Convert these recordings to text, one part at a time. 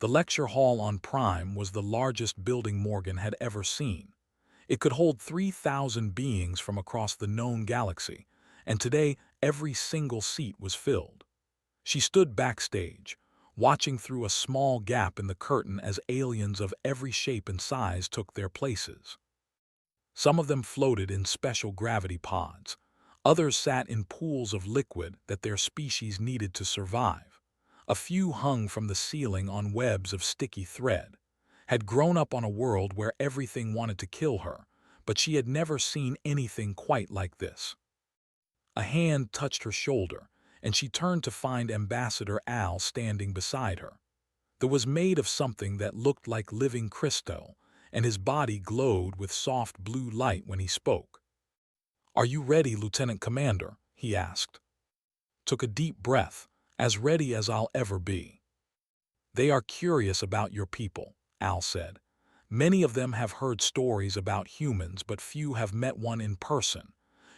The lecture hall on Prime was the largest building Morgan had ever seen. It could hold 3,000 beings from across the known galaxy, and today every single seat was filled. She stood backstage, watching through a small gap in the curtain as aliens of every shape and size took their places. Some of them floated in special gravity pods. Others sat in pools of liquid that their species needed to survive. A few hung from the ceiling on webs of sticky thread. Had grown up on a world where everything wanted to kill her, but she had never seen anything quite like this. A hand touched her shoulder, and she turned to find Ambassador Al standing beside her. It was made of something that looked like living crystal, and his body glowed with soft blue light when he spoke. "Are you ready, Lieutenant Commander?" he asked. Took a deep breath, "As ready as I'll ever be." "They are curious about your people," Al said. "Many of them have heard stories about humans, but few have met one in person.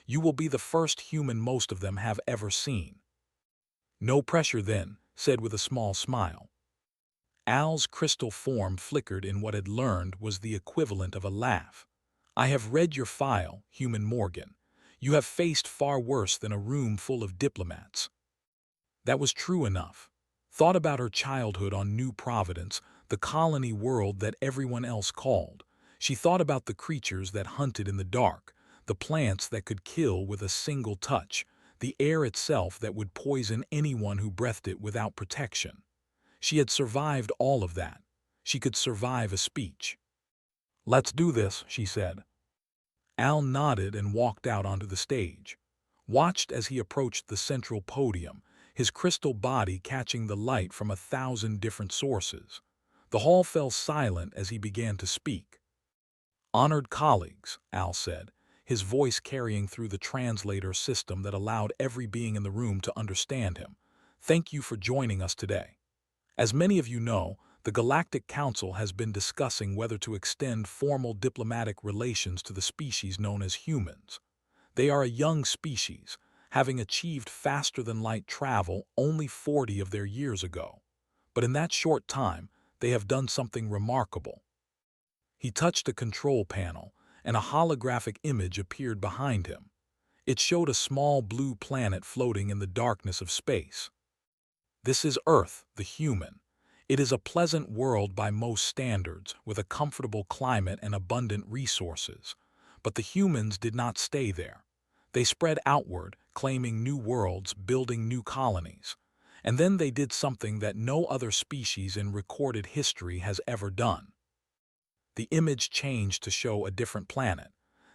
You will be the first human most of them have ever seen." "No pressure then," said with a small smile. Al's crystal form flickered in what had learned was the equivalent of a laugh. "I have read your file, Human Morgan. You have faced far worse than a room full of diplomats." That was true enough. Thought about her childhood on New Providence, the colony world that everyone else called. She thought about the creatures that hunted in the dark, the plants that could kill with a single touch, the air itself that would poison anyone who breathed it without protection. She had survived all of that. She could survive a speech. "Let's do this," she said. Al nodded and walked out onto the stage. Watched as he approached the central podium, his crystal body catching the light from 1,000 different sources. The hall fell silent as he began to speak. "Honored colleagues," Al said, his voice carrying through the translator system that allowed every being in the room to understand him. "Thank you for joining us today. As many of you know, the Galactic Council has been discussing whether to extend formal diplomatic relations to the species known as humans. They are a young species, having achieved faster-than-light travel only 40 of their years ago. But in that short time, they have done something remarkable." He touched a control panel, and a holographic image appeared behind him. It showed a small blue planet floating in the darkness of space. "This is Earth, the human. It is a pleasant world by most standards, with a comfortable climate and abundant resources. But the humans did not stay there. They spread outward, claiming new worlds, building new colonies. And then they did something that no other species in recorded history has ever done." The image changed to show a different planet.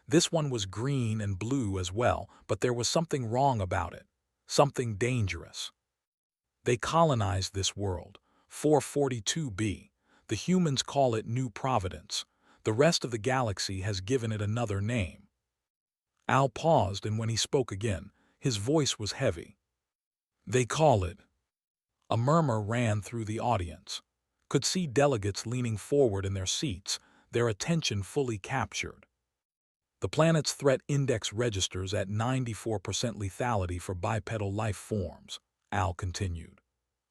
This one was green and blue as well, but there was something wrong about it, something dangerous. "They colonized this world, 442b. The humans call it New Providence. The rest of the galaxy has given it another name." Al paused, and when he spoke again, his voice was heavy. "They call it—" A murmur ran through the audience. Could see delegates leaning forward in their seats, their attention fully captured. "The planet's threat index registers at 94% lethality for bipedal life forms," Al continued.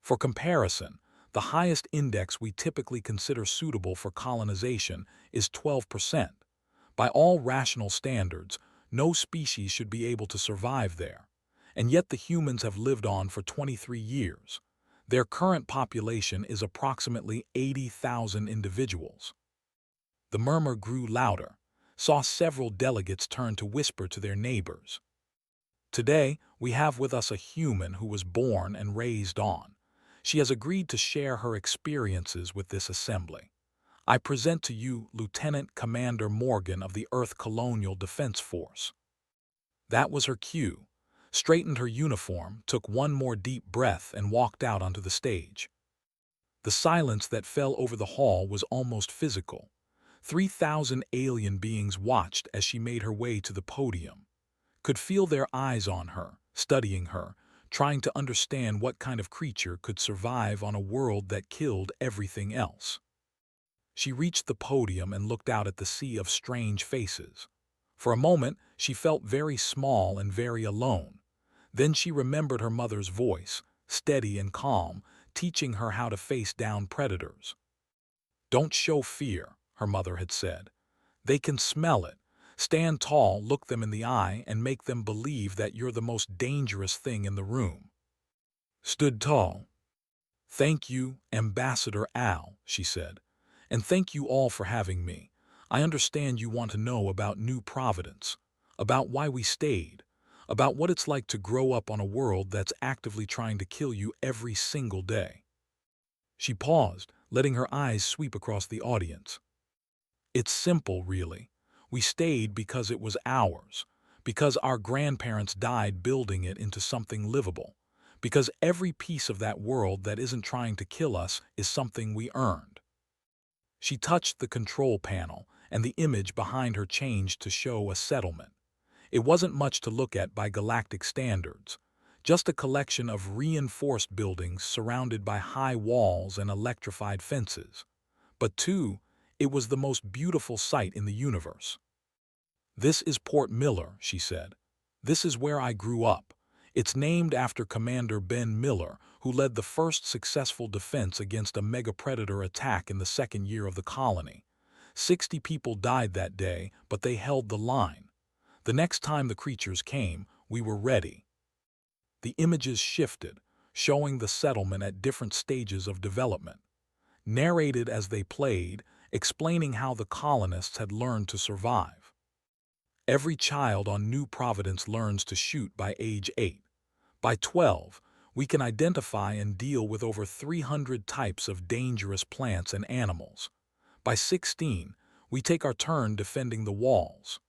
"For comparison, the highest index we typically consider suitable for colonization is 12%. By all rational standards, no species should be able to survive there. And yet the humans have lived on for 23 years. Their current population is approximately 80,000 individuals." The murmur grew louder. Saw several delegates turn to whisper to their neighbors. "Today, we have with us a human who was born and raised on. She has agreed to share her experiences with this assembly. I present to you Lieutenant Commander Morgan of the Earth Colonial Defense Force." That was her cue. Straightened her uniform, took one more deep breath, and walked out onto the stage. The silence that fell over the hall was almost physical. 3,000 alien beings watched as she made her way to the podium. Could feel their eyes on her, studying her, trying to understand what kind of creature could survive on a world that killed everything else. She reached the podium and looked out at the sea of strange faces. For a moment, she felt very small and very alone. Then she remembered her mother's voice, steady and calm, teaching her how to face down predators. "Don't show fear," her mother had said. "They can smell it. Stand tall, look them in the eye, and make them believe that you're the most dangerous thing in the room." Stood tall. "Thank you, Ambassador Al," she said. "And thank you all for having me. I understand you want to know about New Providence, about why we stayed, about what it's like to grow up on a world that's actively trying to kill you every single day." She paused, letting her eyes sweep across the audience. "It's simple, really. We stayed because it was ours, because our grandparents died building it into something livable, because every piece of that world that isn't trying to kill us is something we earned." She touched the control panel, and the image behind her changed to show a settlement. It wasn't much to look at by galactic standards, just a collection of reinforced buildings surrounded by high walls and electrified fences. But too, it was the most beautiful sight in the universe. "This is Port Miller," she said. "This is where I grew up. It's named after Commander Ben Miller, who led the first successful defense against a mega-predator attack in the second year of the colony. 60 people died that day, but they held the line. The next time the creatures came, we were ready." The images shifted, showing the settlement at different stages of development, narrated as they played, explaining how the colonists had learned to survive. Every child on New Providence learns to shoot by age 8. By 12, we can identify and deal with over 300 types of dangerous plants and animals. By 16, we take our turn defending the walls.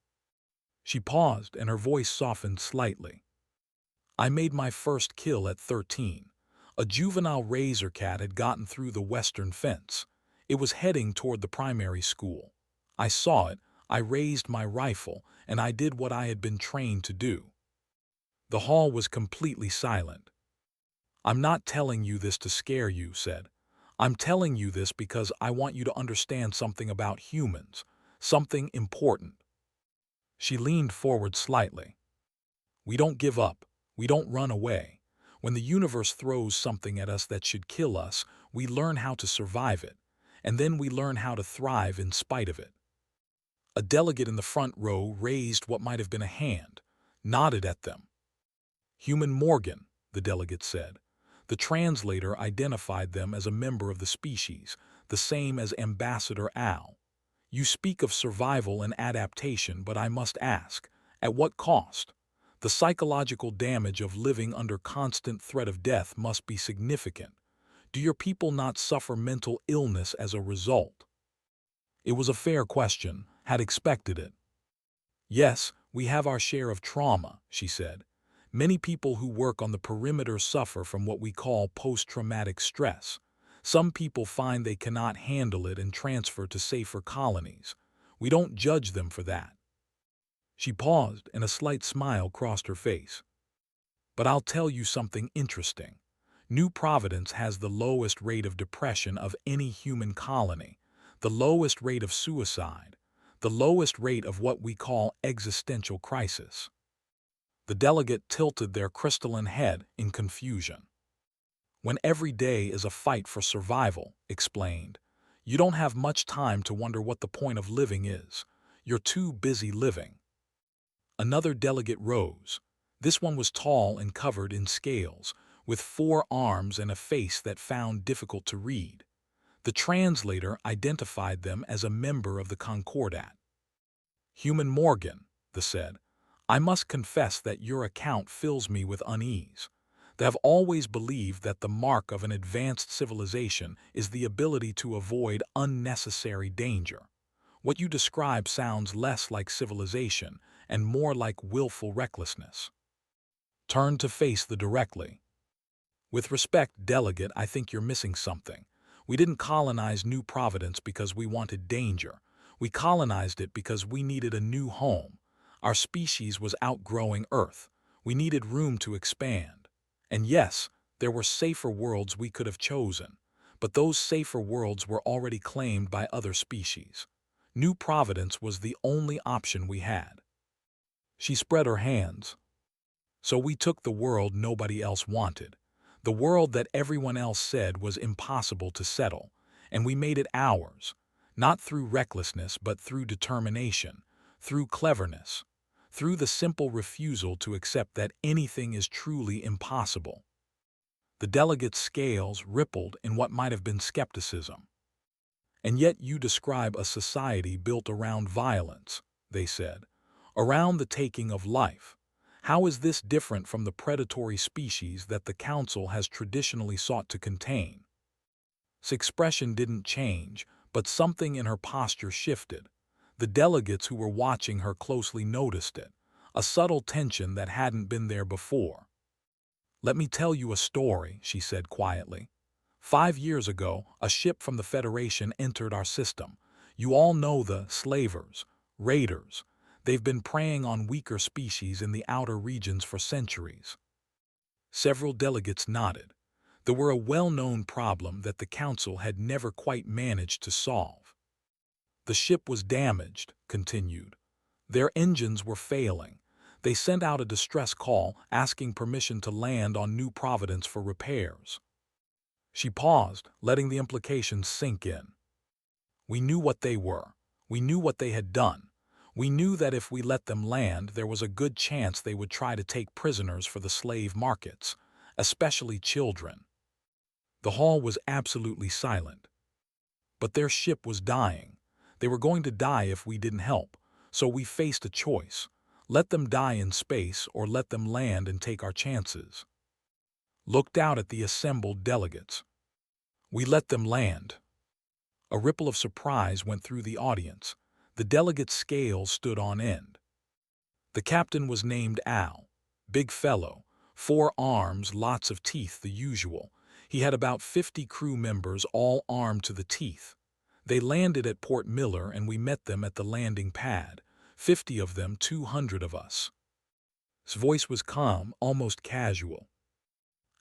She paused, and her voice softened slightly. "I made my first kill at 13. A juvenile razor cat had gotten through the western fence. It was heading toward the primary school. I saw it, I raised my rifle, and I did what I had been trained to do." The hall was completely silent. "I'm not telling you this to scare you," said. "I'm telling you this because I want you to understand something about humans, something important." She leaned forward slightly. "We don't give up. We don't run away. When the universe throws something at us that should kill us, we learn how to survive it, and then we learn how to thrive in spite of it." A delegate in the front row raised what might have been a hand, nodded at them. "Human Morgan," the delegate said. The translator identified them as a member of the species, the same as Ambassador Al. "You speak of survival and adaptation, but I must ask, at what cost? The psychological damage of living under constant threat of death must be significant. Do your people not suffer mental illness as a result?" It was a fair question, had expected it. "Yes, we have our share of trauma," she said. "Many people who work on the perimeter suffer from what we call post-traumatic stress. Some people find they cannot handle it and transfer to safer colonies. We don't judge them for that." She paused, and a slight smile crossed her face. "But I'll tell you something interesting. New Providence has the lowest rate of depression of any human colony, the lowest rate of suicide, the lowest rate of what we call existential crisis." The delegate tilted their crystalline head in confusion. "When every day is a fight for survival," explained, "you don't have much time to wonder what the point of living is. You're too busy living." Another delegate rose. This one was tall and covered in scales, with 4 arms and a face that found difficult to read. The translator identified them as a member of the Concordat. "Human Morgan," they said, "I must confess that your account fills me with unease. They have always believed that the mark of an advanced civilization is the ability to avoid unnecessary danger. What you describe sounds less like civilization and more like willful recklessness." Turned to face the directly. "With respect, delegate, I think you're missing something. We didn't colonize New Providence because we wanted danger. We colonized it because we needed a new home. Our species was outgrowing Earth. We needed room to expand. And yes, there were safer worlds we could have chosen, but those safer worlds were already claimed by other species. New Providence was the only option we had." She spread her hands. "So we took the world nobody else wanted. The world that everyone else said was impossible to settle, and we made it ours, not through recklessness but through determination, through cleverness, through the simple refusal to accept that anything is truly impossible. The delegates' scales rippled in what might have been skepticism. And yet you describe a society built around violence, they said, around the taking of life. How is this different from the predatory species that the Council has traditionally sought to contain? His expression didn't change, but something in her posture shifted. The delegates who were watching her closely noticed it, a subtle tension that hadn't been there before. "Let me tell you a story," she said quietly. 5 years ago, a ship from the Federation entered our system. You all know the slavers, raiders. They've been preying on weaker species in the outer regions for centuries. Several delegates nodded. They were a well-known problem that the Council had never quite managed to solve. The ship was damaged, continued. Their engines were failing. They sent out a distress call asking permission to land on New Providence for repairs. She paused, letting the implications sink in. We knew what they were. We knew what they had done. We knew that if we let them land, there was a good chance they would try to take prisoners for the slave markets, especially children. The hall was absolutely silent. But their ship was dying. They were going to die if we didn't help, so we faced a choice. Let them die in space or let them land and take our chances. Looked out at the assembled delegates. We let them land. A ripple of surprise went through the audience. The delegates' scales stood on end. The captain was named Al. Big fellow, 4 arms, lots of teeth, the usual. He had about 50 crew members, all armed to the teeth. They landed at Port Miller and we met them at the landing pad. 50 of them, 200 of us. His voice was calm, almost casual.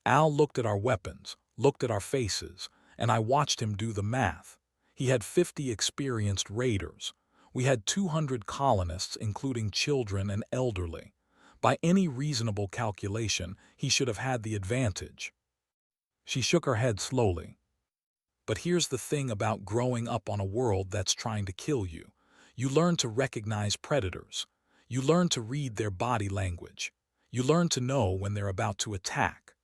Al looked at our weapons, looked at our faces, and I watched him do the math. He had 50 experienced raiders. We had 200 colonists, including children and elderly. By any reasonable calculation, he should have had the advantage. She shook her head slowly. But here's the thing about growing up on a world that's trying to kill you. You learn to recognize predators. You learn to read their body language. You learn to know when they're about to attack.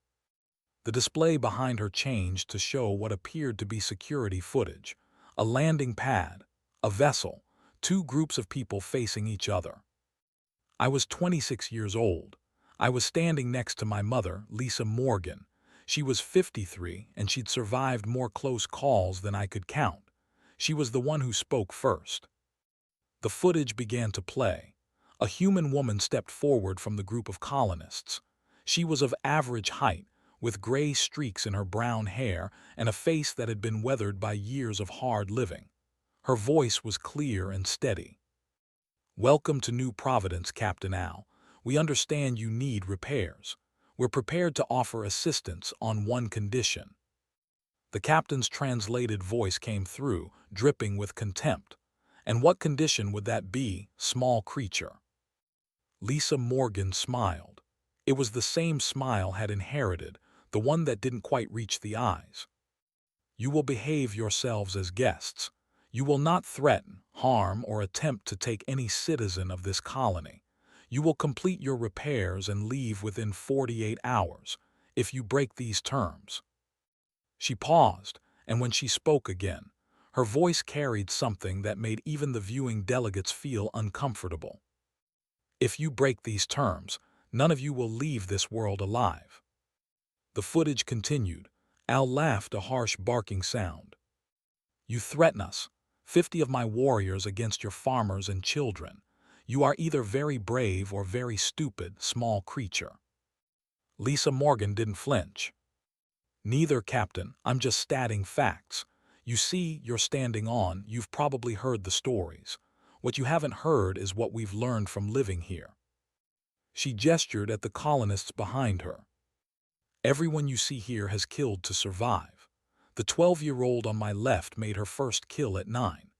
The display behind her changed to show what appeared to be security footage. A landing pad, a vessel, 2 groups of people facing each other. I was 26 years old. I was standing next to my mother, Lisa Morgan. She was 53, and she'd survived more close calls than I could count. She was the one who spoke first. The footage began to play. A human woman stepped forward from the group of colonists. She was of average height, with gray streaks in her brown hair and a face that had been weathered by years of hard living. Her voice was clear and steady. "Welcome to New Providence, Captain Al. We understand you need repairs. We're prepared to offer assistance on one condition." The captain's translated voice came through, dripping with contempt. "And what condition would that be, small creature?" Lisa Morgan smiled. It was the same smile had inherited, the one that didn't quite reach the eyes. "You will behave yourselves as guests. You will not threaten, harm, or attempt to take any citizen of this colony. You will complete your repairs and leave within 48 hours, if you break these terms." She paused, and when she spoke again, her voice carried something that made even the viewing delegates feel uncomfortable. "If you break these terms, none of you will leave this world alive." The footage continued. Al laughed, a harsh barking sound. "You threaten us, 50 of my warriors against your farmers and children. You are either very brave or very stupid, small creature." Lisa Morgan didn't flinch. "Neither, Captain. I'm just stating facts. You see, you're standing on, you've probably heard the stories. What you haven't heard is what we've learned from living here." She gestured at the colonists behind her. "Everyone you see here has killed to survive. The 12-year-old on my left made her first kill at 9.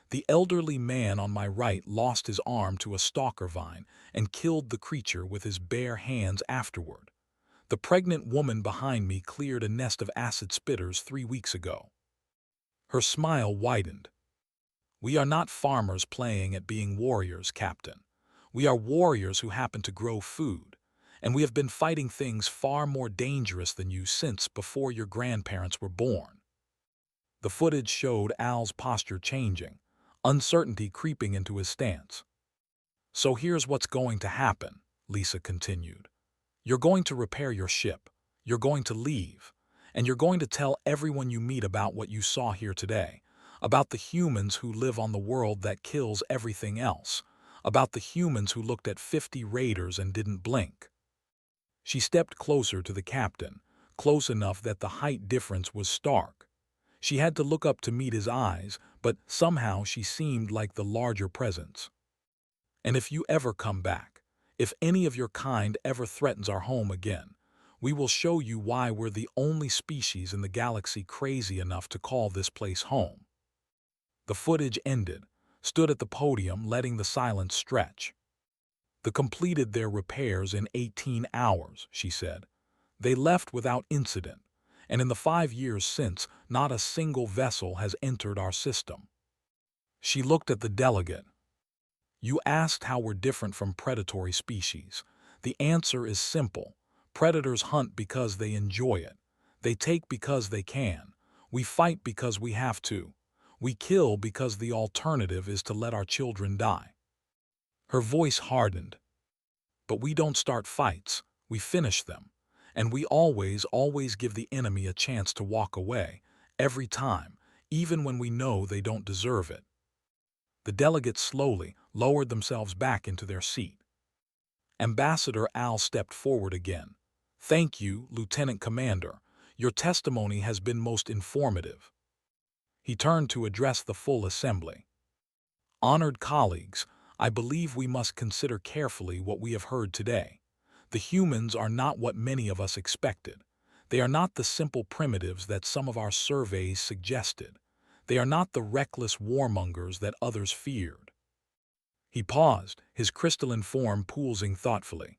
The elderly man on my right lost his arm to a stalker vine and killed the creature with his bare hands afterward. The pregnant woman behind me cleared a nest of acid spitters 3 weeks ago. Her smile widened. We are not farmers playing at being warriors, Captain. We are warriors who happen to grow food, and we have been fighting things far more dangerous than you since before your grandparents were born. The footage showed Al's posture changing, uncertainty creeping into his stance. So here's what's going to happen, Lisa continued. You're going to repair your ship, you're going to leave, and you're going to tell everyone you meet about what you saw here today, about the humans who live on the world that kills everything else, about the humans who looked at 50 raiders and didn't blink. She stepped closer to the captain, close enough that the height difference was stark. She had to look up to meet his eyes, but somehow she seemed like the larger presence. And if you ever come back, if any of your kind ever threatens our home again, we will show you why we're the only species in the galaxy crazy enough to call this place home. The footage ended, stood at the podium letting the silence stretch. They completed their repairs in 18 hours, she said. They left without incident, and in the 5 years since, not a single vessel has entered our system. She looked at the delegate. You asked how we're different from predatory species. The answer is simple. Predators hunt because they enjoy it. They take because they can. We fight because we have to. We kill because the alternative is to let our children die. Her voice hardened. But we don't start fights, we finish them. And we always give the enemy a chance to walk away, every time, even when we know they don't deserve it. The delegates slowly lowered themselves back into their seat. Ambassador Al stepped forward again. Thank you, Lieutenant Commander. Your testimony has been most informative. He turned to address the full assembly. Honored colleagues, I believe we must consider carefully what we have heard today. The humans are not what many of us expected. They are not the simple primitives that some of our surveys suggested. They are not the reckless warmongers that others feared. He paused, his crystalline form poising thoughtfully.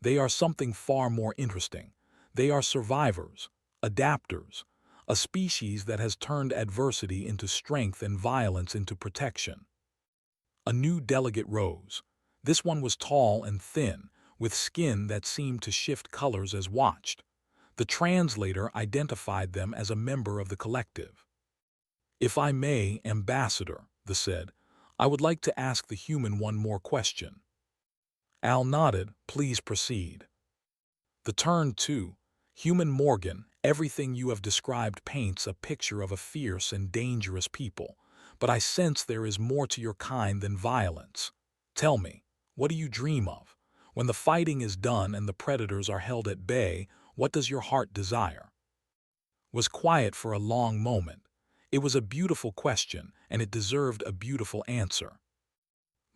They are something far more interesting. They are survivors, adapters, a species that has turned adversity into strength and violence into protection. A new delegate rose. This one was tall and thin, with skin that seemed to shift colors as watched. The translator identified them as a member of the collective. If I may, Ambassador, they said, I would like to ask the human one more question. Al nodded. Please proceed. The turn to Human Morgan. Everything you have described paints a picture of a fierce and dangerous people, but I sense there is more to your kind than violence. Tell me, what do you dream of? When the fighting is done and the predators are held at bay, what does your heart desire? Was quiet for a long moment. It was a beautiful question, and it deserved a beautiful answer.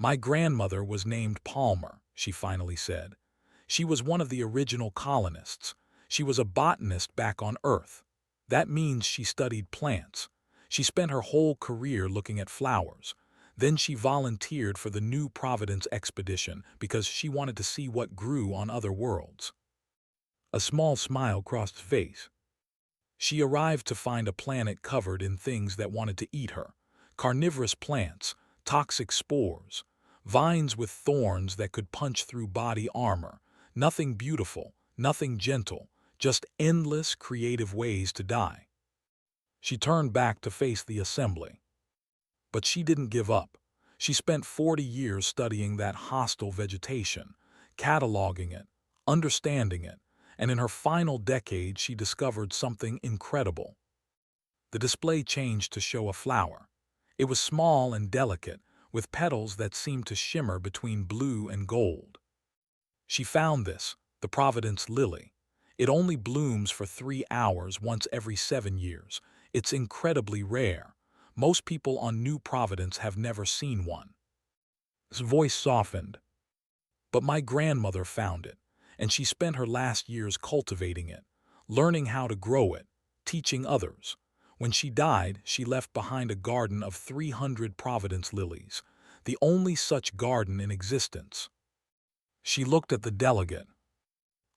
My grandmother was named Palmer, she finally said. She was one of the original colonists. She was a botanist back on Earth. That means she studied plants. She spent her whole career looking at flowers. Then she volunteered for the New Providence expedition because she wanted to see what grew on other worlds. A small smile crossed his face. She arrived to find a planet covered in things that wanted to eat her. Carnivorous plants, toxic spores, vines with thorns that could punch through body armor. Nothing beautiful, nothing gentle, just endless creative ways to die. She turned back to face the assembly. But she didn't give up. She spent 40 years studying that hostile vegetation, cataloging it, understanding it, and in her final decade she discovered something incredible. The display changed to show a flower. It was small and delicate, with petals that seemed to shimmer between blue and gold. She found this, the Providence lily. It only blooms for 3 hours once every 7 years. It's incredibly rare. Most people on New Providence have never seen one. His voice softened. But my grandmother found it, and she spent her last years cultivating it, learning how to grow it, teaching others. When she died, she left behind a garden of 300 Providence lilies, the only such garden in existence. She looked at the delegate.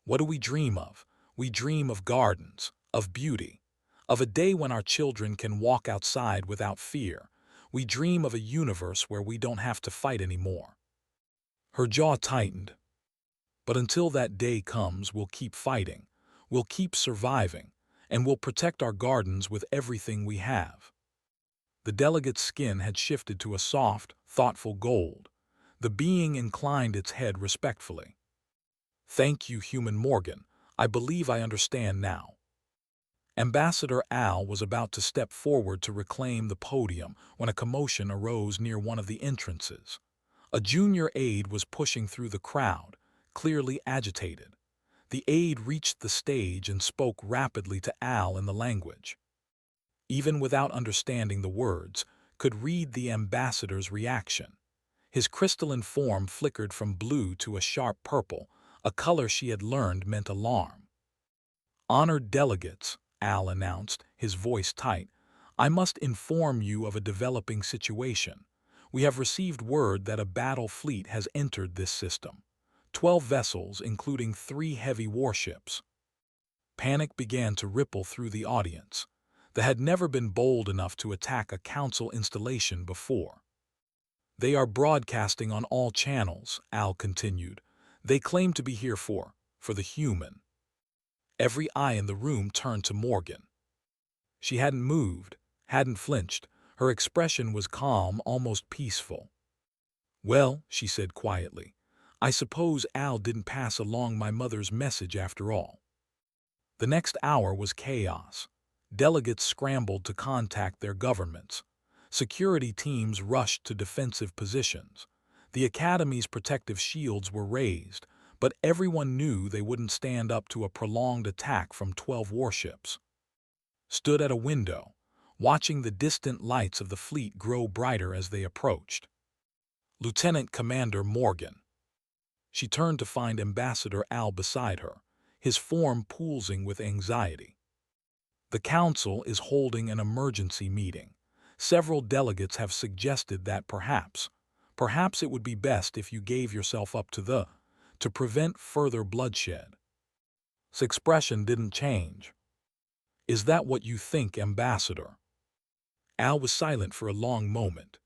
What do we dream of? We dream of gardens, of beauty, of a day when our children can walk outside without fear. We dream of a universe where we don't have to fight anymore. Her jaw tightened. But until that day comes, we'll keep fighting, we'll keep surviving, and we'll protect our gardens with everything we have. The delegate's skin had shifted to a soft, thoughtful gold. The being inclined its head respectfully. Thank you, Human Morgan. I believe I understand now. Ambassador Al was about to step forward to reclaim the podium when a commotion arose near one of the entrances. A junior aide was pushing through the crowd, clearly agitated. The aide reached the stage and spoke rapidly to Al in the language. Even without understanding the words, could read the ambassador's reaction. His crystalline form flickered from blue to a sharp purple, a color she had learned meant alarm. Honored delegates, Al announced, his voice tight, I must inform you of a developing situation. We have received word that a battle fleet has entered this system. 12 vessels, including 3 heavy warships. Panic began to ripple through the audience. They had never been bold enough to attack a council installation before. They are broadcasting on all channels, Al continued. They claim to be here for the human. Every eye in the room turned to Morgan. She hadn't moved, hadn't flinched. Her expression was calm, almost peaceful. Well, she said quietly, I suppose Al didn't pass along my mother's message after all. The next hour was chaos. Delegates scrambled to contact their governments. Security teams rushed to defensive positions. The Academy's protective shields were raised, but everyone knew they wouldn't stand up to a prolonged attack from 12 warships. Stood at a window, watching the distant lights of the fleet grow brighter as they approached. Lieutenant Commander Morgan. She turned to find Ambassador Al beside her, his form pulsing with anxiety. The Council is holding an emergency meeting. Several delegates have suggested that perhaps it would be best if you gave yourself up to prevent further bloodshed. His expression didn't change. Is that what you think, Ambassador? Al was silent for a long moment.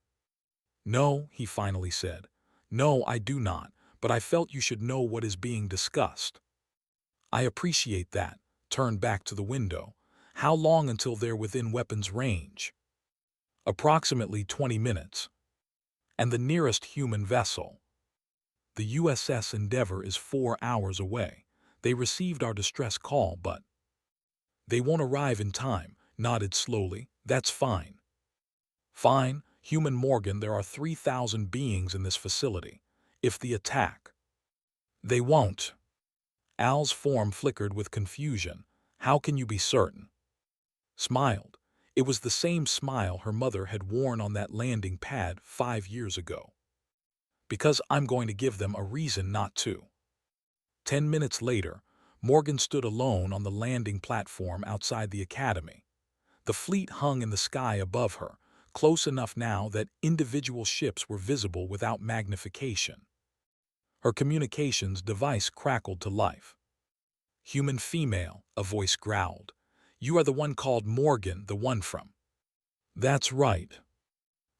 No, he finally said. No, I do not, but I felt you should know what is being discussed. I appreciate that. Turned back to the window. How long until they're within weapons range? Approximately 20 minutes. And the nearest human vessel? The USS Endeavour is 4 hours away. They received our distress call, but they won't arrive in time, nodded slowly. That's fine. Fine, Human Morgan, there are 3,000 beings in this facility. If the attack, they won't. Al's form flickered with confusion. How can you be certain? Smiled. It was the same smile her mother had worn on that landing pad 5 years ago. Because I'm going to give them a reason not to. 10 minutes later, Morgan stood alone on the landing platform outside the Academy. The fleet hung in the sky above her, close enough now that individual ships were visible without magnification. Her communications device crackled to life. Human female, a voice growled. You are the one called Morgan, the one from. That's right.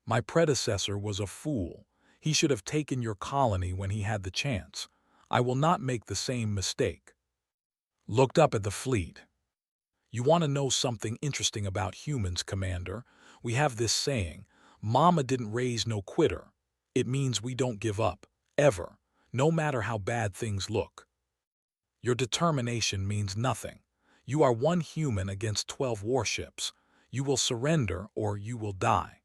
My predecessor was a fool. He should have taken your colony when he had the chance. I will not make the same mistake. Looked up at the fleet. You want to know something interesting about humans, Commander? We have this saying, Mama didn't raise no quitter. It means we don't give up, ever, no matter how bad things look. Your determination means nothing. You are one human against 12 warships. You will surrender or you will die.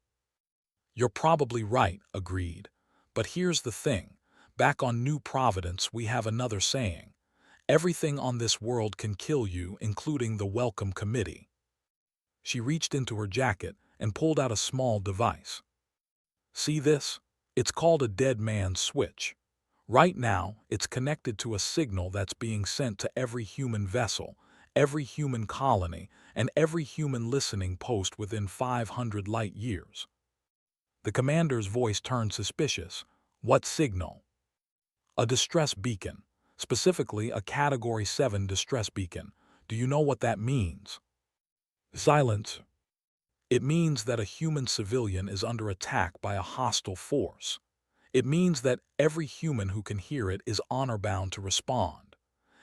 You're probably right, agreed. But here's the thing. Back on New Providence, we have another saying. Everything on this world can kill you, including the Welcome Committee. She reached into her jacket and pulled out a small device. See this? It's called a dead man's switch. Right now, it's connected to a signal that's being sent to every human vessel, every human colony, and every human listening post within 500 light years. The commander's voice turned suspicious. What signal? A distress beacon. specifically a Category 7 distress beacon. Do you know what that means? Silence. It means that a human civilian is under attack by a hostile force. It means that every human who can hear it is honor-bound to respond.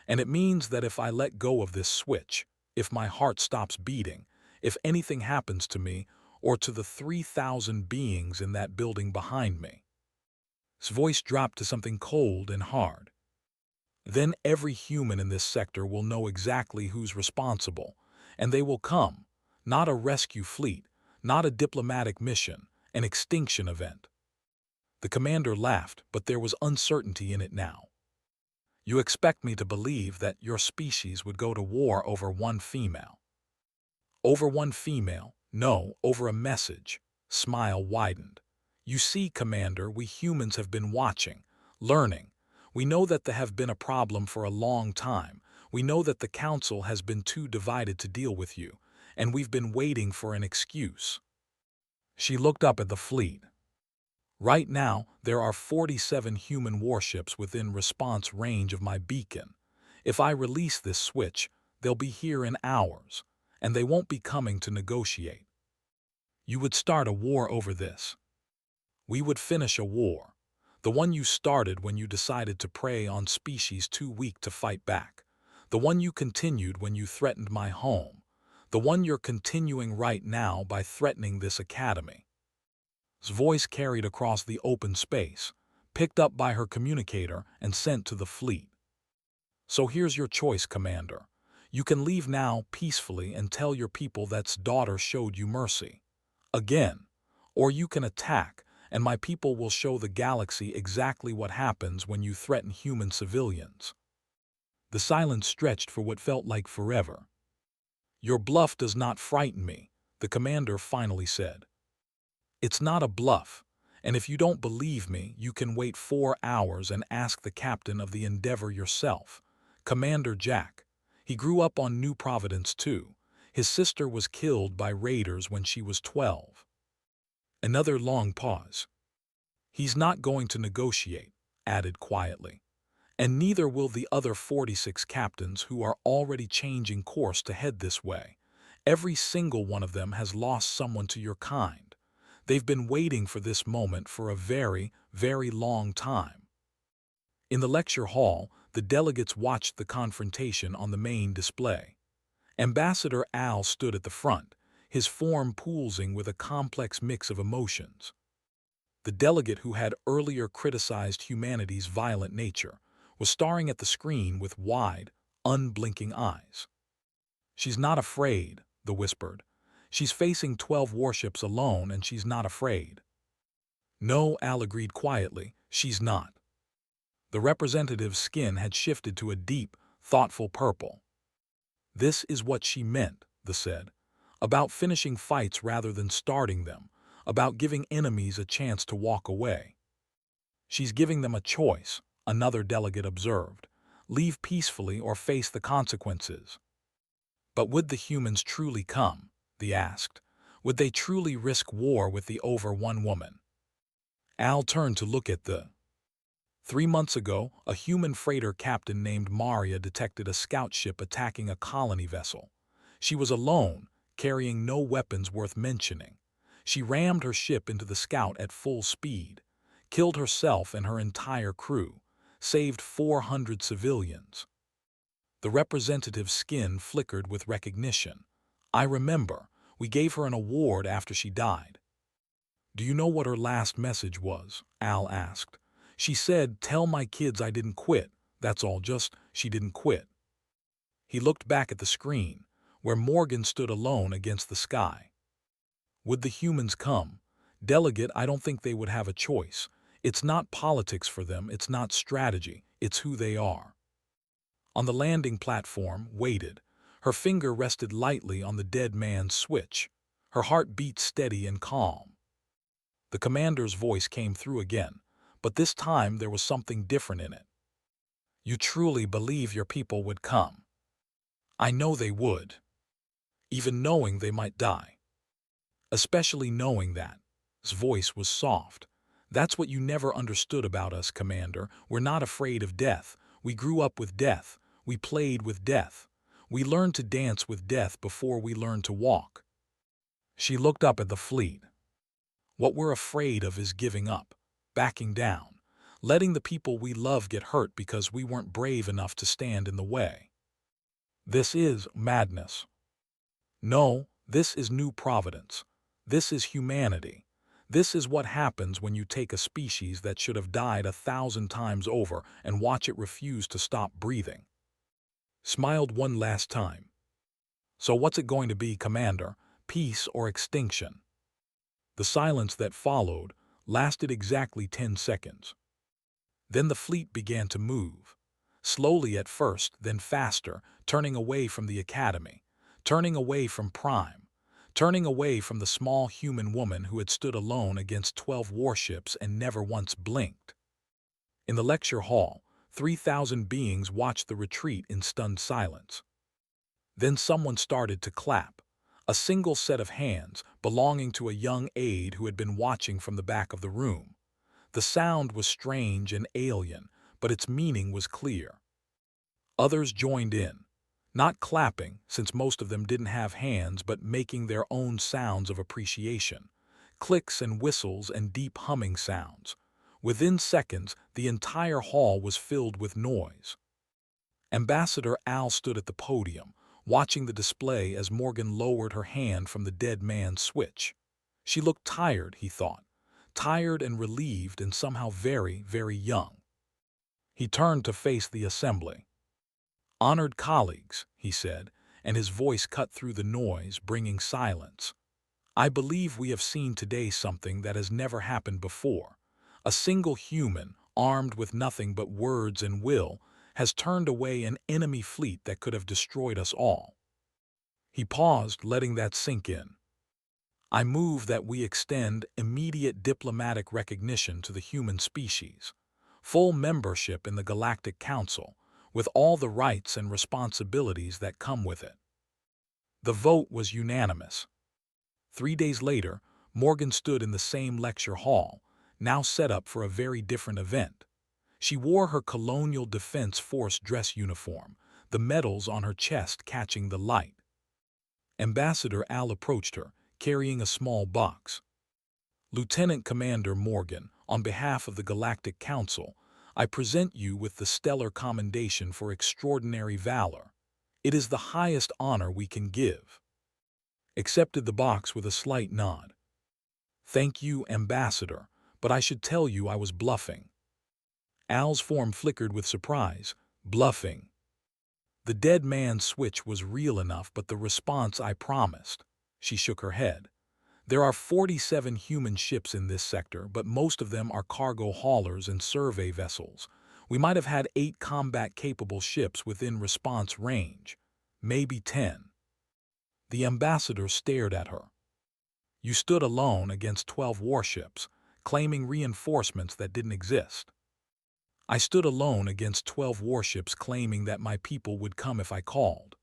And it means that if I let go of this switch, if my heart stops beating, if anything happens to me or to the 3,000 beings in that building behind me. His voice dropped to something cold and hard. Then every human in this sector will know exactly who's responsible, and they will come. Not a rescue fleet, not a diplomatic mission, an extinction event. The commander laughed, but there was uncertainty in it now. You expect me to believe that your species would go to war over one female? Over one female? No, over a message. Smile widened. You see, Commander, we humans have been watching, learning. We know that there have been a problem for a long time. We know that the Council has been too divided to deal with you, and we've been waiting for an excuse. She looked up at the fleet. Right now, there are 47 human warships within response range of my beacon. If I release this switch, they'll be here in hours, and they won't be coming to negotiate. You would start a war over this. We would finish a war. The one you started when you decided to prey on species too weak to fight back. The one you continued when you threatened my home. The one you're continuing right now by threatening this academy. His voice carried across the open space, picked up by her communicator and sent to the fleet. So here's your choice, Commander. You can leave now peacefully and tell your people that's daughter showed you mercy. Again. Or you can attack, and my people will show the galaxy exactly what happens when you threaten human civilians. The silence stretched for what felt like forever. Your bluff does not frighten me, the commander finally said. It's not a bluff, and if you don't believe me, you can wait 4 hours and ask the captain of the Endeavor yourself, Commander Jack. He grew up on New Providence too. His sister was killed by raiders when she was 12. Another long pause. He's not going to negotiate, added quietly. And neither will the other 46 captains who are already changing course to head this way. Every single one of them has lost someone to your kind. They've been waiting for this moment for a very, very long time. In the lecture hall, the delegates watched the confrontation on the main display. Ambassador Al stood at the front, his form pulsing with a complex mix of emotions. The delegate who had earlier criticized humanity's violent nature was staring at the screen with wide, unblinking eyes. She's not afraid, the whispered. She's facing 12 warships alone and she's not afraid. No, Al agreed quietly, she's not. The representative's skin had shifted to a deep, thoughtful purple. This is what she meant, the said. About finishing fights rather than starting them, about giving enemies a chance to walk away. She's giving them a choice, another delegate observed. Leave peacefully or face the consequences. But would the humans truly come? They asked. Would they truly risk war with the over one woman? Al turned to look at the 3 months ago, a human freighter captain named Maria detected a scout ship attacking a colony vessel. She was alone, carrying no weapons worth mentioning. She rammed her ship into the scout at full speed, killed herself and her entire crew, saved 400 civilians. The representative's skin flickered with recognition. I remember, we gave her an award after she died. Do you know what her last message was? Al asked. She said, tell my kids I didn't quit. That's all, just she didn't quit. He looked back at the screen, where Morgan stood alone against the sky. Would the humans come? Delegate, I don't think they would have a choice. It's not politics for them, it's not strategy, it's who they are. On the landing platform, waited. Her finger rested lightly on the dead man's switch. Her heart beat steady and calm. The commander's voice came through again, but this time there was something different in it. You truly believe your people would come? I know they would. Even knowing they might die. Especially knowing that. His voice was soft. That's what you never understood about us, Commander. We're not afraid of death. We grew up with death. We played with death. We learned to dance with death before we learned to walk." She looked up at the fleet. "What we're afraid of is giving up, backing down, letting the people we love get hurt because we weren't brave enough to stand in the way. This is madness. No, this is new providence. This is humanity. This is what happens when you take a species that should have died 1,000 times over and watch it refuse to stop breathing." Smiled one last time. "So what's it going to be, Commander? Peace or extinction?" The silence that followed lasted exactly 10 seconds. Then the fleet began to move. Slowly at first, then faster, turning away from the Academy, turning away from Prime, turning away from the small human woman who had stood alone against 12 warships and never once blinked. In the lecture hall, 3,000 beings watched the retreat in stunned silence. Then someone started to clap, a single set of hands belonging to a young aide who had been watching from the back of the room. The sound was strange and alien, but its meaning was clear. Others joined in, not clapping, since most of them didn't have hands, but making their own sounds of appreciation, clicks and whistles and deep humming sounds. Within seconds, the entire hall was filled with noise. Ambassador Al stood at the podium, watching the display as Morgan lowered her hand from the dead man's switch. She looked tired, he thought, tired and relieved and somehow very, very young. He turned to face the assembly. "Honored colleagues," he said, and his voice cut through the noise, bringing silence. "I believe we have seen today something that has never happened before. A single human, armed with nothing but words and will, has turned away an enemy fleet that could have destroyed us all." He paused, letting that sink in. "I move that we extend immediate diplomatic recognition to the human species, full membership in the Galactic Council, with all the rights and responsibilities that come with it." The vote was unanimous. 3 days later, Morgan stood in the same lecture hall, now set up for a very different event. She wore her Colonial Defense Force dress uniform, the medals on her chest catching the light. Ambassador Al approached her, carrying a small box. "Lieutenant Commander Morgan, on behalf of the Galactic Council, I present you with the Stellar Commendation for Extraordinary Valor. It is the highest honor we can give." Accepted the box with a slight nod. "Thank you, Ambassador, but I should tell you I was bluffing." Al's form flickered with surprise. "Bluffing?" "The dead man's switch was real enough, but the response I promised." She shook her head. "There are 47 human ships in this sector, but most of them are cargo haulers and survey vessels. We might have had 8 combat-capable ships within response range. Maybe 10. The ambassador stared at her. "You stood alone against 12 warships, claiming reinforcements that didn't exist." "I stood alone against 12 warships claiming that my people would come if I called."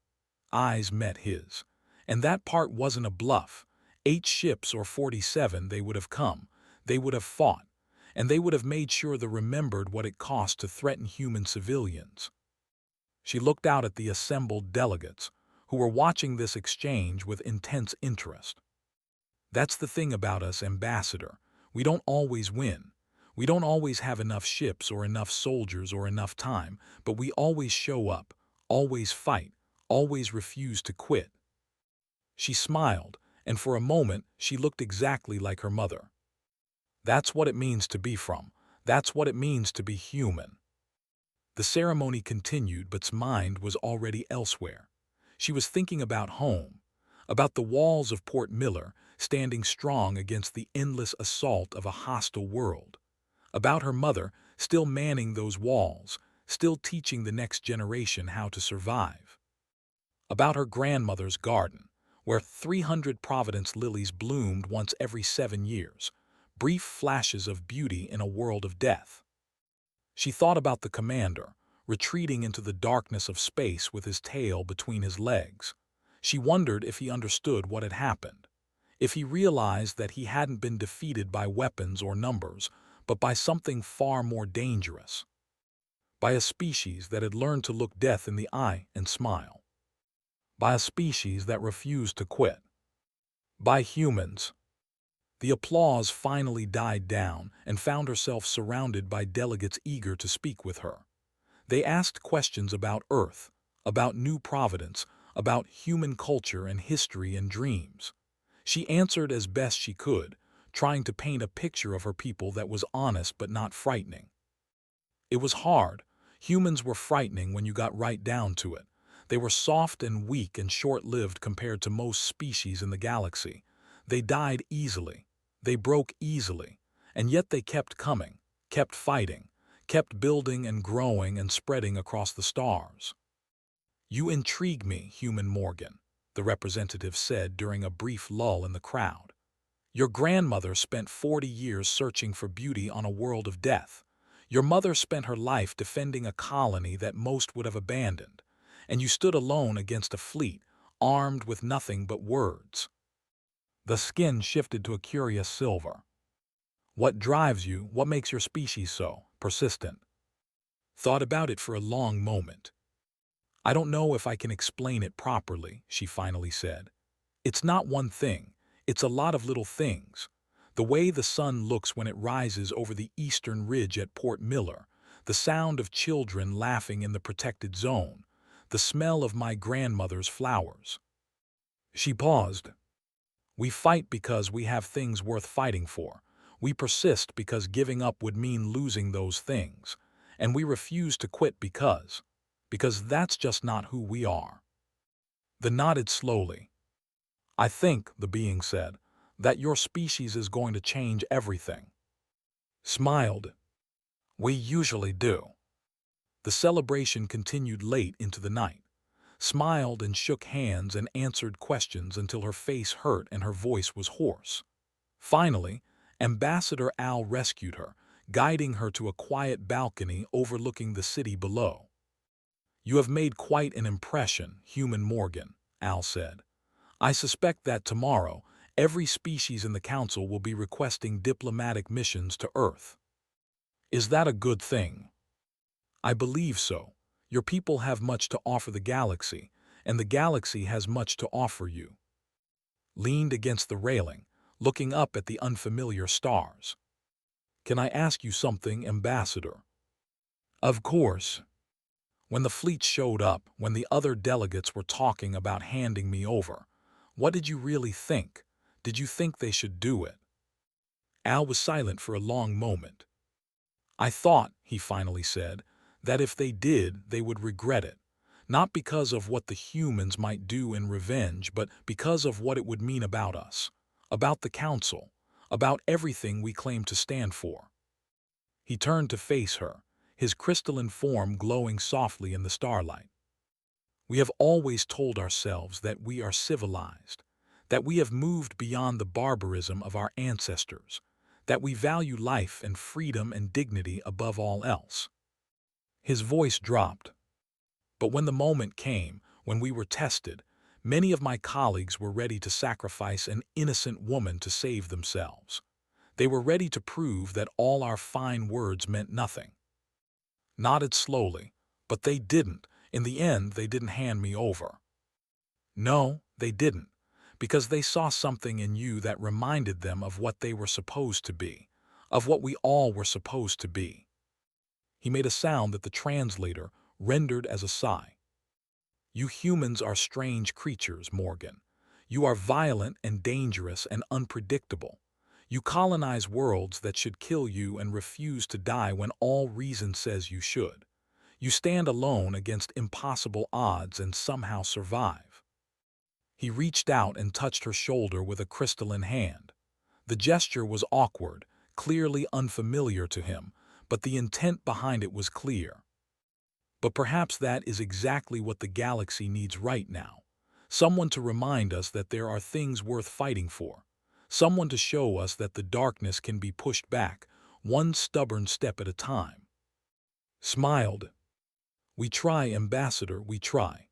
Eyes met his. "And that part wasn't a bluff. 8 ships or 47, they would have come. They would have fought. And they would have made sure they remembered what it cost to threaten human civilians." She looked out at the assembled delegates, who were watching this exchange with intense interest. "That's the thing about us, Ambassador. We don't always win. We don't always have enough ships or enough soldiers or enough time, but we always show up, always fight, always refuse to quit." She smiled, and for a moment she looked exactly like her mother. "That's what it means to be from. That's what it means to be human." The ceremony continued, but's mind was already elsewhere. She was thinking about home, about the walls of Port Miller standing strong against the endless assault of a hostile world, about her mother still manning those walls, still teaching the next generation how to survive, about her grandmother's garden, where 300 Providence lilies bloomed once every 7 years, brief flashes of beauty in a world of death. She thought about the commander, retreating into the darkness of space with his tail between his legs. She wondered if he understood what had happened, if he realized that he hadn't been defeated by weapons or numbers, but by something far more dangerous. by a species that had learned to look death in the eye and smile, by a species that refused to quit, by humans. The applause finally died down and found herself surrounded by delegates eager to speak with her. They asked questions about Earth, about New Providence, about human culture and history and dreams. She answered as best she could, trying to paint a picture of her people that was honest but not frightening. It was hard. Humans were frightening when you got right down to it. They were soft and weak and short-lived compared to most species in the galaxy. They died easily. They broke easily. And yet they kept coming, kept fighting, kept building and growing and spreading across the stars. "You intrigue me, Human Morgan," the representative said during a brief lull in the crowd. "Your grandmother spent 40 years searching for beauty on a world of death. Your mother spent her life defending a colony that most would have abandoned, and you stood alone against a fleet, armed with nothing but words." The skin shifted to a curious silver. "What drives you, what makes your species so persistent?" Thought about it for a long moment. "I don't know if I can explain it properly," she finally said. "It's not one thing, it's a lot of little things. The way the sun looks when it rises over the eastern ridge at Port Miller, the sound of children laughing in the protected zone, the smell of my grandmother's flowers." She paused. "We fight because we have things worth fighting for. We persist because giving up would mean losing those things. And we refuse to quit because that's just not who we are." They nodded slowly. "I think," the being said, "that your species is going to change everything." Smiled. "We usually do." The celebration continued late into the night. Smiled and shook hands and answered questions until her face hurt and her voice was hoarse. Finally, Ambassador Al rescued her, guiding her to a quiet balcony overlooking the city below. "You have made quite an impression, Human Morgan," Al said. "I suspect that tomorrow, every species in the Council will be requesting diplomatic missions to Earth." "Is that a good thing?" "I believe so. Your people have much to offer the galaxy, and the galaxy has much to offer you." Leaned against the railing, looking up at the unfamiliar stars. "Can I ask you something, Ambassador?" "Of course." "When the fleet showed up, when the other delegates were talking about handing me over, what did you really think? Did you think they should do it?" Al was silent for a long moment. "I thought," he finally said, "that if they did, they would regret it. Not because of what the humans might do in revenge, but because of what it would mean about us, about the Council, about everything we claim to stand for." He turned to face her, his crystalline form glowing softly in the starlight. "We have always told ourselves that we are civilized, that we have moved beyond the barbarism of our ancestors, that we value life and freedom and dignity above all else." His voice dropped. "But when the moment came, when we were tested, many of my colleagues were ready to sacrifice an innocent woman to save themselves. They were ready to prove that all our fine words meant nothing." Nodded slowly. "But they didn't. In the end, they didn't hand me over." "No, they didn't. Because they saw something in you that reminded them of what they were supposed to be, of what we all were supposed to be." He made a sound that the translator rendered as a sigh. "You humans are strange creatures, Morgan. You are violent and dangerous and unpredictable. You colonize worlds that should kill you and refuse to die when all reason says you should. You stand alone against impossible odds and somehow survive." He reached out and touched her shoulder with a crystalline hand. The gesture was awkward, clearly unfamiliar to him, but the intent behind it was clear. "But perhaps that is exactly what the galaxy needs right now. Someone to remind us that there are things worth fighting for. Someone to show us that the darkness can be pushed back, one stubborn step at a time." Smiled. "We try, Ambassador, we try."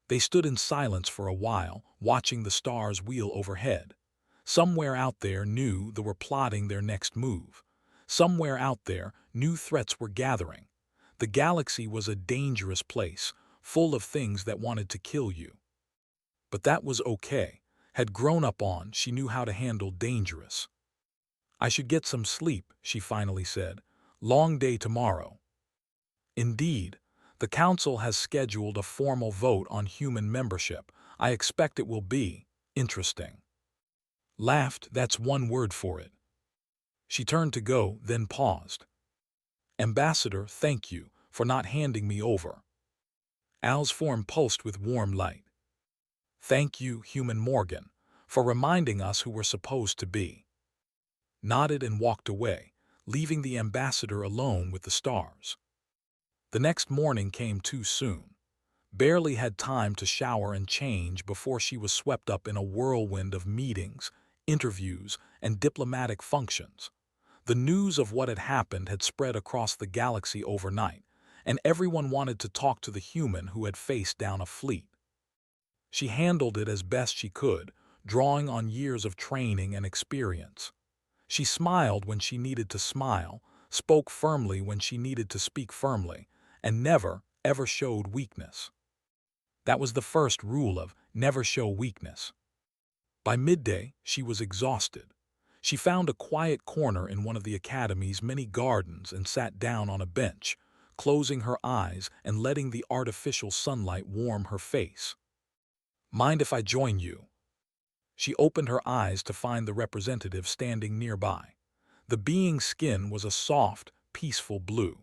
They stood in silence for a while, watching the stars wheel overhead. Somewhere out there knew they were plotting their next move. Somewhere out there, new threats were gathering. The galaxy was a dangerous place, full of things that wanted to kill you. But that was okay. Had grown up on, she knew how to handle dangerous. I should get some sleep, she finally said. Long day tomorrow. Indeed, the council has scheduled a formal vote on human membership. I expect it will be interesting. Laughed, that's one word for it. She turned to go, then paused. Ambassador, thank you for not handing me over. Al's form pulsed with warm light. Thank you, Human Morgan, for reminding us who we're supposed to be. Nodded and walked away, leaving the ambassador alone with the stars. The next morning came too soon. Barely had time to shower and change before she was swept up in a whirlwind of meetings, interviews, and diplomatic functions. The news of what had happened had spread across the galaxy overnight, and everyone wanted to talk to the human who had faced down a fleet. She handled it as best she could, drawing on years of training and experience. She smiled when she needed to smile, spoke firmly when she needed to speak firmly, and never, ever showed weakness. That was the first rule of never show weakness. By midday, she was exhausted. She found a quiet corner in one of the academy's many gardens and sat down on a bench, closing her eyes and letting the artificial sunlight warm her face. Mind if I join you? She opened her eyes to find the representative standing nearby. The being's skin was a soft, peaceful blue.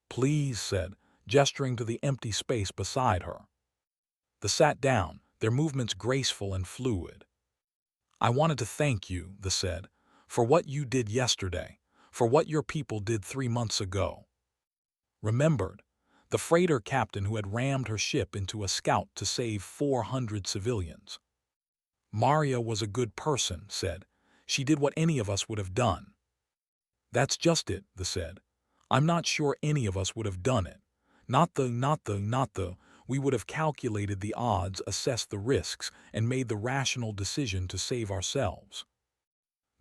Please, said, gesturing to the empty space beside her. They sat down, their movements graceful and fluid. I wanted to thank you, they said, for what you did yesterday, for what your people did 3 months ago. Remembered, the freighter captain who had rammed her ship into a scout to save 400 civilians. Maria was a good person, said. She did what any of us would have done. That's just it, they said. I'm not sure any of us would have done it. Not the. We would have calculated the odds, assessed the risks, and made the rational decision to save ourselves.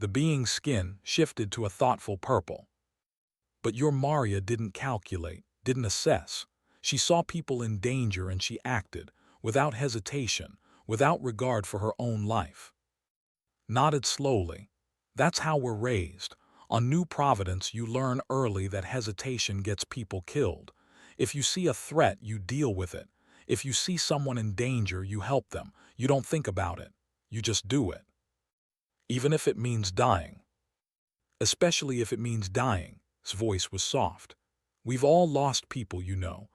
The being's skin shifted to a thoughtful purple. But your Maria didn't calculate, didn't assess. She saw people in danger and she acted, without hesitation, without regard for her own life. Nodded slowly. That's how we're raised. On New Providence, you learn early that hesitation gets people killed. If you see a threat, you deal with it. If you see someone in danger, you help them. You don't think about it. You just do it. Even if it means dying. Especially if it means dying. His voice was soft. We've all lost people, you know.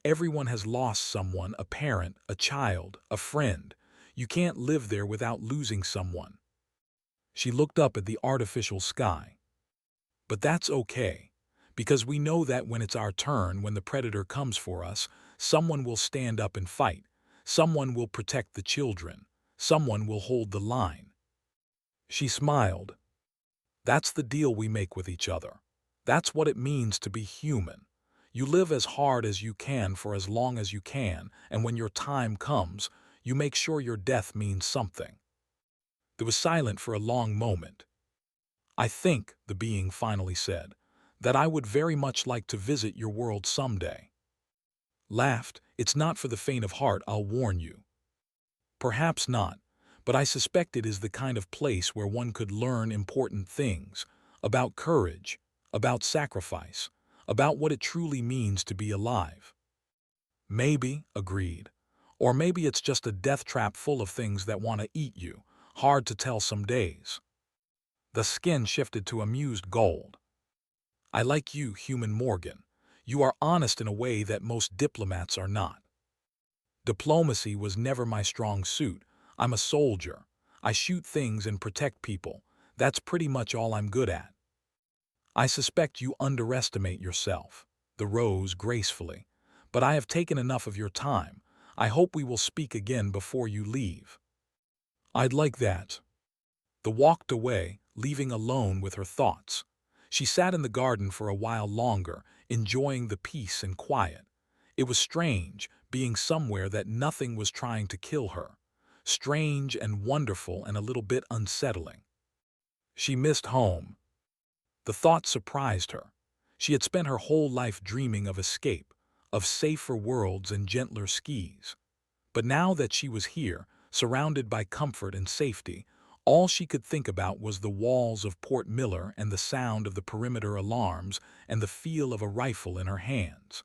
Everyone has lost someone, a parent, a child, a friend. You can't live there without losing someone. She looked up at the artificial sky. But that's okay, because we know that when it's our turn, when the predator comes for us, someone will stand up and fight. Someone will protect the children. Someone will hold the line. She smiled. That's the deal we make with each other. That's what it means to be human. You live as hard as you can for as long as you can, and when your time comes, you make sure your death means something. There was silent for a long moment. I think, the being finally said, that I would very much like to visit your world someday. Laughed, it's not for the faint of heart, I'll warn you. Perhaps not, but I suspect it is the kind of place where one could learn important things, about courage, about sacrifice, about what it truly means to be alive. Maybe, agreed. Or maybe it's just a death trap full of things that want to eat you, hard to tell some days. The skin shifted to amused gold. I like you, Human Morgan. You are honest in a way that most diplomats are not. Diplomacy was never my strong suit. I'm a soldier. I shoot things and protect people. That's pretty much all I'm good at. I suspect you underestimate yourself. The rose gracefully. But I have taken enough of your time. I hope we will speak again before you leave. I'd like that. The walked away, leaving alone with her thoughts. She sat in the garden for a while longer, enjoying the peace and quiet. It was strange, being somewhere that nothing was trying to kill her. Strange and wonderful and a little bit unsettling. She missed home. The thought surprised her. She had spent her whole life dreaming of escape, of safer worlds and gentler skies. But now that she was here, surrounded by comfort and safety, all she could think about was the walls of Port Miller and the sound of the perimeter alarms and the feel of a rifle in her hands.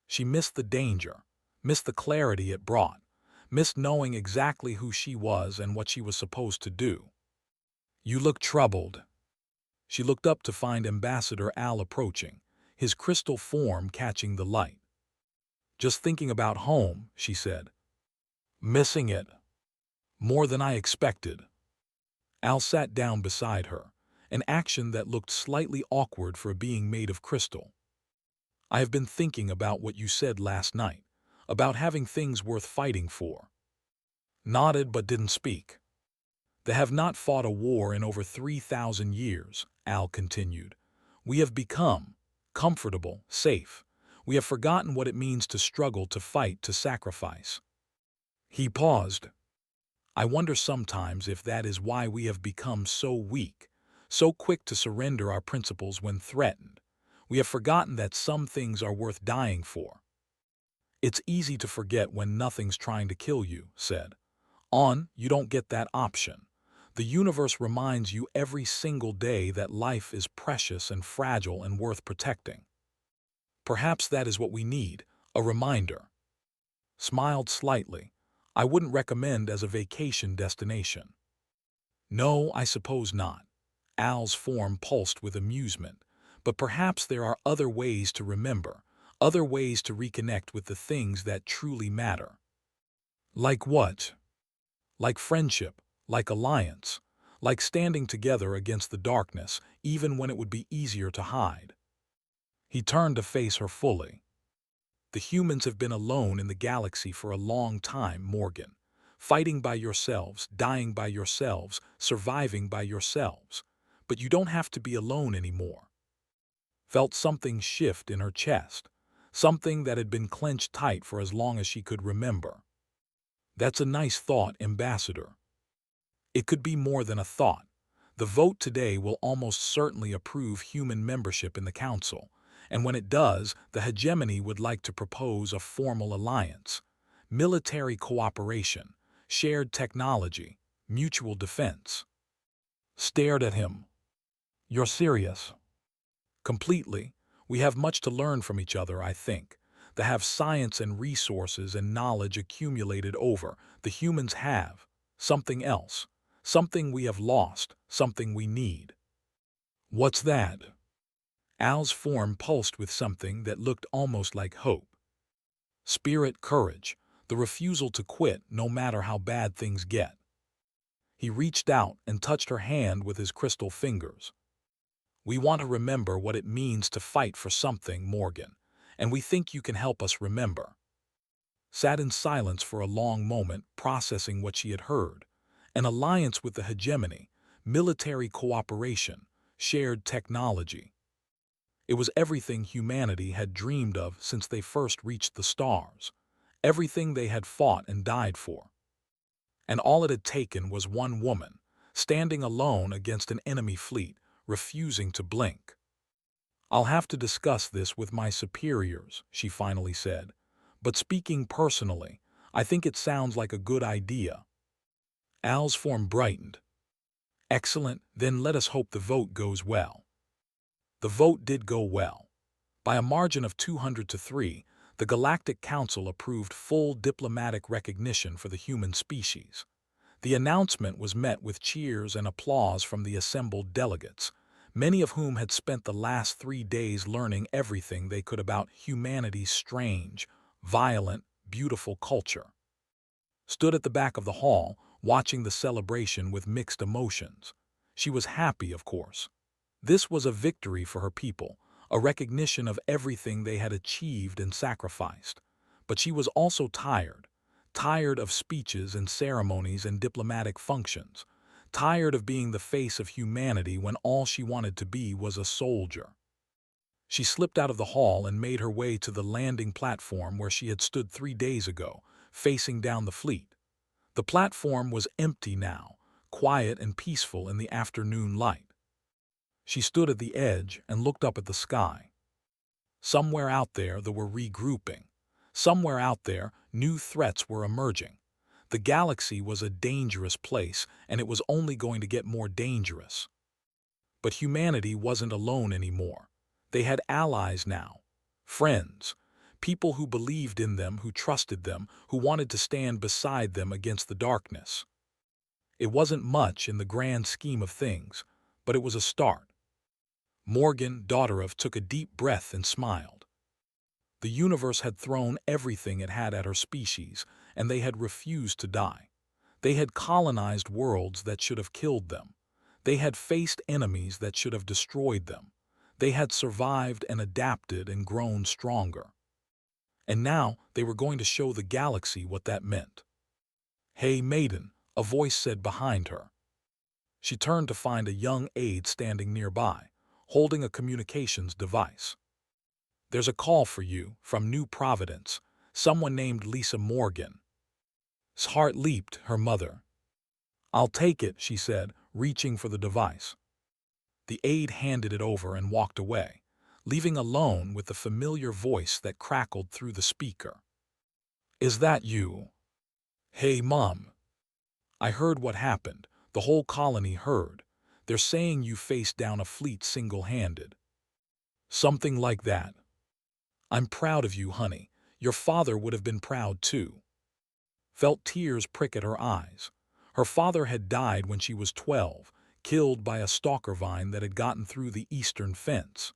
She missed the danger, missed the clarity it brought, missed knowing exactly who she was and what she was supposed to do. "You look troubled." She looked up to find Ambassador Al approaching, his crystal form catching the light. "Just thinking about home," she said. "Missing it. More than I expected." Al sat down beside her, an action that looked slightly awkward for a being made of crystal. "I have been thinking about what you said last night, about having things worth fighting for." Nodded but didn't speak. "They have not fought a war in over 3,000 years, Al continued. "We have become comfortable, safe. We have forgotten what it means to struggle, to fight, to sacrifice." He paused. "I wonder sometimes if that is why we have become so weak, so quick to surrender our principles when threatened. We have forgotten that some things are worth dying for." "It's easy to forget when nothing's trying to kill you," said. You don't get that option. The universe reminds you every single day that life is precious and fragile and worth protecting. Perhaps that is what we need, a reminder." Smiled slightly. "I wouldn't recommend as a vacation destination." "No, I suppose not." Al's form pulsed with amusement. "But perhaps there are other ways to remember, other ways to reconnect with the things that truly matter." "Like what?" "Like friendship, like alliance, like standing together against the darkness, even when it would be easier to hide." He turned to face her fully. "The humans have been alone in the galaxy for a long time, Morgan. Fighting by yourselves, dying by yourselves, surviving by yourselves. But you don't have to be alone anymore." Felt something shift in her chest, something that had been clenched tight for as long as she could remember. "That's a nice thought, Ambassador." "It could be more than a thought. The vote today will almost certainly approve human membership in the Council, and when it does, the hegemony would like to propose a formal alliance. Military cooperation, shared technology, mutual defense." Stared at him. "You're serious?" "Completely. We have much to learn from each other, I think. They have science and resources and knowledge accumulated over. The humans have something else. Something we have lost, something we need." "What's that?" Al's form pulsed with something that looked almost like hope. "Spirit, courage, the refusal to quit no matter how bad things get." He reached out and touched her hand with his crystal fingers. "We want to remember what it means to fight for something, Morgan, and we think you can help us remember." Sat in silence for a long moment, processing what she had heard. An alliance with the hegemony, military cooperation, shared technology. It was everything humanity had dreamed of since they first reached the stars, everything they had fought and died for. And all it had taken was one woman, standing alone against an enemy fleet, refusing to blink. "I'll have to discuss this with my superiors," she finally said. "But speaking personally, I think it sounds like a good idea." Al's form brightened. "Excellent, then let us hope the vote goes well." The vote did go well. By a margin of 200 to 3, the Galactic Council approved full diplomatic recognition for the human species. The announcement was met with cheers and applause from the assembled delegates, many of whom had spent the last 3 days learning everything they could about humanity's strange, violent, beautiful culture. Stood at the back of the hall, watching the celebration with mixed emotions. She was happy, of course. This was a victory for her people, a recognition of everything they had achieved and sacrificed. But she was also tired. Tired of speeches and ceremonies and diplomatic functions. Tired of being the face of humanity when all she wanted to be was a soldier. She slipped out of the hall and made her way to the landing platform where she had stood 3 days ago, facing down the fleet. The platform was empty now, quiet and peaceful in the afternoon light. She stood at the edge and looked up at the sky. Somewhere out there they were regrouping. Somewhere out there, new threats were emerging. The galaxy was a dangerous place, and it was only going to get more dangerous. But humanity wasn't alone anymore. They had allies now. Friends. People who believed in them, who trusted them, who wanted to stand beside them against the darkness. It wasn't much in the grand scheme of things, but it was a start. Morgan, daughter of, took a deep breath and smiled. The universe had thrown everything it had at her species, and they had refused to die. They had colonized worlds that should have killed them. They had faced enemies that should have destroyed them. They had survived and adapted and grown stronger. And now they were going to show the galaxy what that meant. "Hey, Maiden," a voice said behind her. She turned to find a young aide standing nearby, holding a communications device. "There's a call for you from New Providence, someone named Lisa Morgan." His heart leaped, her mother. "I'll take it," she said, reaching for the device. The aide handed it over and walked away, leaving alone with the familiar voice that crackled through the speaker. "Is that you?" "Hey, Mom. I heard what happened. The whole colony heard. They're saying you faced down a fleet single-handed." "Something like that." "I'm proud of you, honey. Your father would have been proud too." Felt tears prick at her eyes. Her father had died when she was 12, killed by a stalker vine that had gotten through the eastern fence.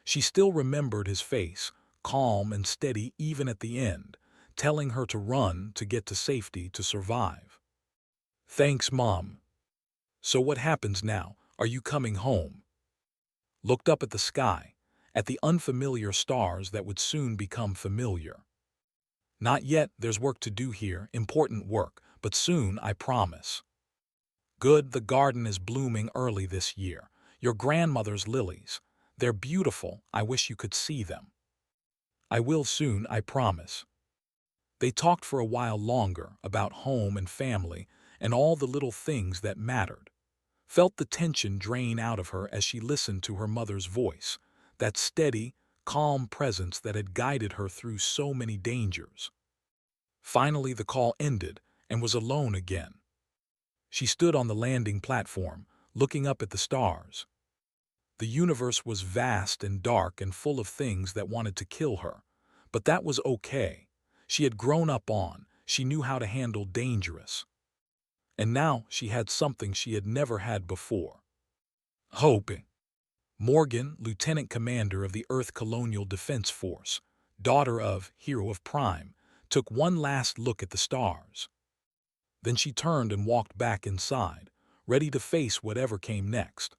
She still remembered his face, calm and steady even at the end, telling her to run, to get to safety, to survive. "Thanks, Mom. So what happens now? Are you coming home?" Looked up at the sky, at the unfamiliar stars that would soon become familiar. "Not yet, there's work to do here, important work, but soon, I promise." "Good, the garden is blooming early this year. Your grandmother's lilies. They're beautiful, I wish you could see them." "I will soon, I promise." They talked for a while longer about home and family and all the little things that mattered. Felt the tension drain out of her as she listened to her mother's voice, that steady, calm presence that had guided her through so many dangers. Finally the call ended and was alone again. She stood on the landing platform, looking up at the stars. The universe was vast and dark and full of things that wanted to kill her, but that was okay. She had grown up on, she knew how to handle dangerous. And now she had something she had never had before. Hope. Morgan, Lieutenant Commander of the Earth Colonial Defense Force, daughter of, Hero of Prime, took one last look at the stars. Then she turned and walked back inside, ready to face whatever came next.